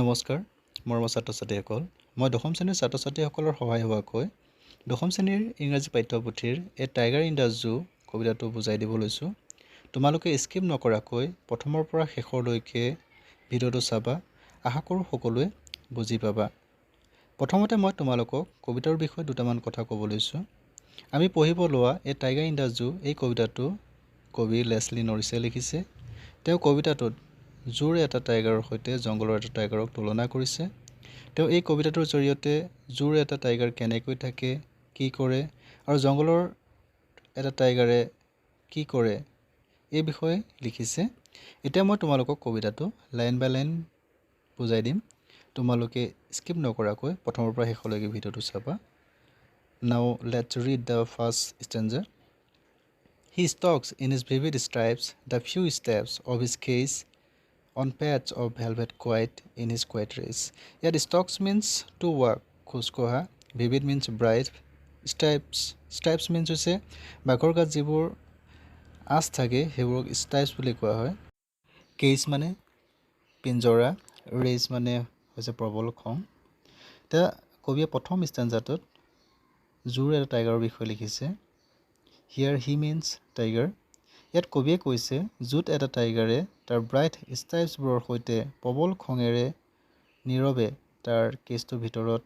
নমস্কাৰ মৰমৰ ছাত্ৰ ছাত্ৰীসকল মই দশম শ্ৰেণীৰ ছাত্ৰ ছাত্ৰীসকলৰ সহায় হোৱাকৈ দশম শ্ৰেণীৰ ইংৰাজী পাঠ্যপুথিৰ a tiger in the zoo কবিতাটো বুজাই দিব লৈছোঁ। তোমালোকে স্কিপ নকৰাকৈ প্ৰথমৰ পৰা শেষৰলৈকে ভিডিঅ'টো চাবা। আশা কৰোঁ সকলোৱে বুজি পাবা। প্ৰথমতে মই তোমালোকক কবিতাৰ বিষয়ে দুটামান কথা ক'ব লৈছোঁ। আমি পঢ়িব লোৱা a tiger in the zoo এই কবিতাটো কবি লেছলি নৰিছে লিখিছে। তেওঁ কবিতাটোত জুৰ এটা টাইগাৰৰ সৈতে জংঘলৰ এটা টাইগাৰক তুলনা কৰিছে। তেওঁ এই কবিতাটোৰ জৰিয়তে জুৰ এটা টাইগাৰ কেনেকৈ থাকে, কি কৰে আৰু জংঘলৰ এটা টাইগাৰে কি কৰে এই বিষয়ে লিখিছে। এতিয়া মই তোমালোকক কবিতাটো লাইন বাই লাইন বুজাই দিম। তোমালোকে স্কিপ নকৰাকৈ প্ৰথমৰ পৰা শেষলৈকে ভিডিঅ'টো চাবা। Now let's read the first stanza. He stalks in his vivid stripes the few steps of his case on patch of velvet quiet in his quiet race. Yet stalks means to walk, খোজকঢ়া, vivid means bright, stripes means হৈছে বাঘৰ গাত যিবোৰ আঁচ থাকে সেইবোৰক stripes বুলি কোৱা হয়। কেচ মানে পিঞ্জৰা, ৰেচ মানে হৈছে প্ৰবল খং। এতিয়া কবিয়ে প্ৰথম ষ্টেঞ্জাটোত জুৰ এটা টাইগাৰৰ বিষয়ে লিখিছে। হিয়াৰ হি মিনছ টাইগাৰ। ইয়াত কবিয়ে কৈছে জুত এটা টাইগাৰে তাৰ ব্ৰাইট ষ্ট্ৰাইপছবোৰৰ সৈতে প্ৰবল খঙেৰে নীৰৱে তাৰ কেছটোৰ ভিতৰত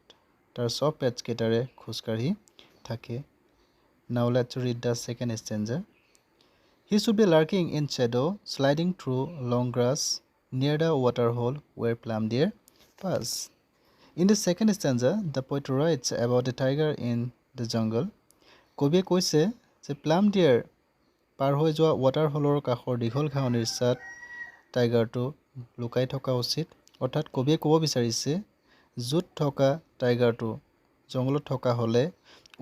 তাৰ চব পেটছকেইটাৰে খোজকাঢ়ি থাকে। Now let's read the second stanza. He should be lurking in shadow, sliding through long grass near the waterhole where plum deer pass. In the second stanza, the poet writes about a tiger in the jungle. কবিয়ে কৈছে যে plum dear পাৰ হৈ যোৱা ৱাটাৰহলৰ কাষৰ দীঘল ঘাঁহনিৰ ছাঁত টাইগাৰটো লুকাই থকা উচিত। অৰ্থাৎ কবিয়ে ক'ব বিচাৰিছে জুত থকা টাইগাৰটো জংঘলত থকা হ'লে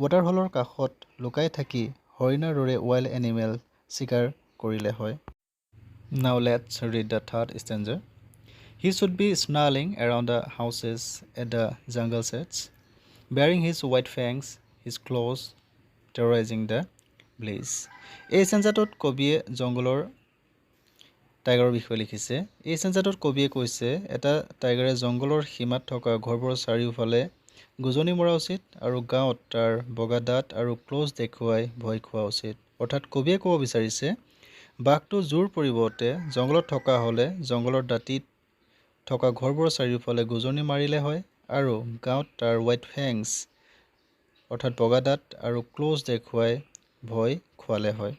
ৱাটাৰহলৰ কাষত লুকাই থাকি হৰিণাৰ দৰে ৱাইল্ড এনিমেল চিকাৰ কৰিলে হয়। Now let's read the third stanza. He should be snarling around the houses at the jungle sets, bearing his white fangs, his claws, terrorizing the blaze. এই ষ্টেঞ্জাটোত কবিয়ে জংঘলৰ টাইগাৰৰ বিষয়ে লিখিছে। এই ষ্টেঞ্জাটোত কবিয়ে কৈছে এটা টাইগাৰে জংঘলৰ সীমাত থকা ঘৰবোৰৰ চাৰিওফালে গোজনি মৰা উচিত আৰু গাঁৱত তাৰ বগা দাঁত আৰু ক্ল'জ দেখুৱাই ভয় খোৱা উচিত। অৰ্থাৎ কবিয়ে ক'ব বিচাৰিছে বাঘটো জোৰ পৰিৱৰ্তে জংঘলত থকা হ'লে জংঘলৰ দাঁতিত থকা ঘৰবোৰৰ চাৰিওফালে গোজনি মাৰিলে হয় আৰু গাঁৱত তাৰ হোৱাইট ফেংছ অৰ্থাৎ বগা দাঁত আৰু ক্ল'জ দেখুৱাই ভয় খোৱালে হয়।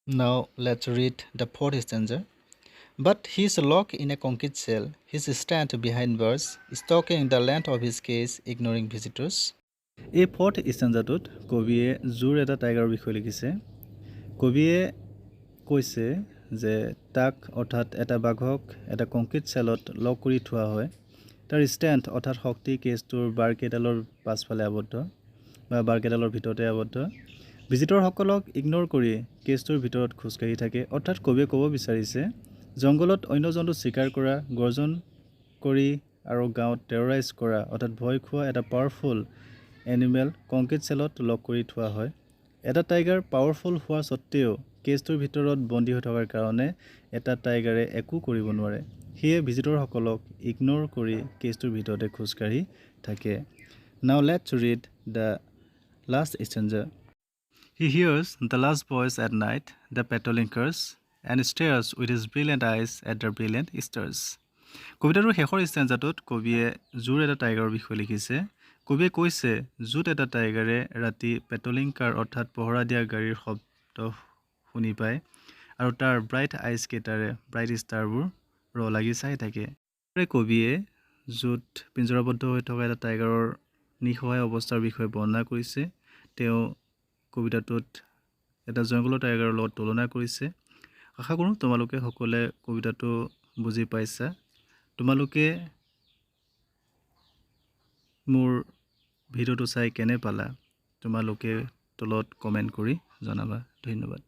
Now let's read the fourth stanza. But he is locked in a concrete cell. He stands behind bars, stalking the length of his cage, ignoring visitors. এই ফৰ্থ ষ্টেঞ্জাটোত কবিয়ে জুৰ এটা টাইগাৰৰ বিষয়ে লিখিছে। কবিয়ে কৈছে যে তাক অৰ্থাৎ এটা বাঘক এটা কংক্ৰিট চেলত লক কৰি থোৱা হয়। তাৰ ষ্টেণ্ড অৰ্থাৎ শক্তি কেজটোৰ বাৰকেইডালৰ পাছফালে আবদ্ধ বা বাৰকেইডালৰ ভিতৰতে আবদ্ধ। ভিজিটৰসকলক ইগন'ৰ কৰি কেজটোৰ ভিতৰত খোজকাঢ়ি থাকে। অৰ্থাৎ কবিয়ে ক'ব বিচাৰিছে জংঘলত অন্য জন্তু চিকাৰ কৰা, গৰ্জন কৰি আৰু গাঁৱত টেৰৰাইজ কৰা অৰ্থাৎ ভয় খোৱা এটা পাৱাৰফুল এনিমেল কংক্ৰিট চেলত লক কৰি থোৱা হয়। এটা টাইগাৰ পাৱাৰফুল হোৱা স্বত্তেও কেজটোৰ ভিতৰত বন্দী হৈ থকাৰ কাৰণে এটা টাইগাৰে একো কৰিব নোৱাৰে। সেয়ে ভিজিটৰসকলক ইগন'ৰ কৰি কেজটোৰ ভিতৰতে খোজকাঢ়ি থাকে। Now let's read the last stanza. He hears the last voice at night, the patrolling curse, and stares with his brilliant eyes at the brilliant stars. কবিতাটোৰ শেষৰ ষ্টেঞ্জাটোত কবিয়ে জুৰ এটা টাইগাৰৰ বিষয়ে লিখিছে। কবিয়ে কৈছে জুত এটা টাইগাৰে ৰাতি পেট্ৰলিং কাৰ অৰ্থাৎ পহৰা দিয়া গাড়ীৰ শব্দ শুনি পায় আৰু তাৰ ব্ৰাইট আইজকেইটাৰে ব্ৰাইট ষ্টাৰবোৰ লাগি চাই থাকে। কবিয়ে জুত পিঞ্জৰাবদ্ধ হৈ থকা এটা টাইগাৰৰ নিসহায় অৱস্থাৰ বিষয়ে বৰ্ণনা কৰিছে। তেওঁ কবিতাটোত এটা জংঘলৰ টাইগাৰৰ লগত তুলনা কৰিছে। আশা কৰোঁ তোমালোকে সকলোৱে কবিতাটো বুজি পাইছা। তোমালোকে মোৰ ভিডিঅ'টো চাই কেনে পালা তোমালোকে তলত কমেণ্ট কৰি জনাবা। ধন্যবাদ।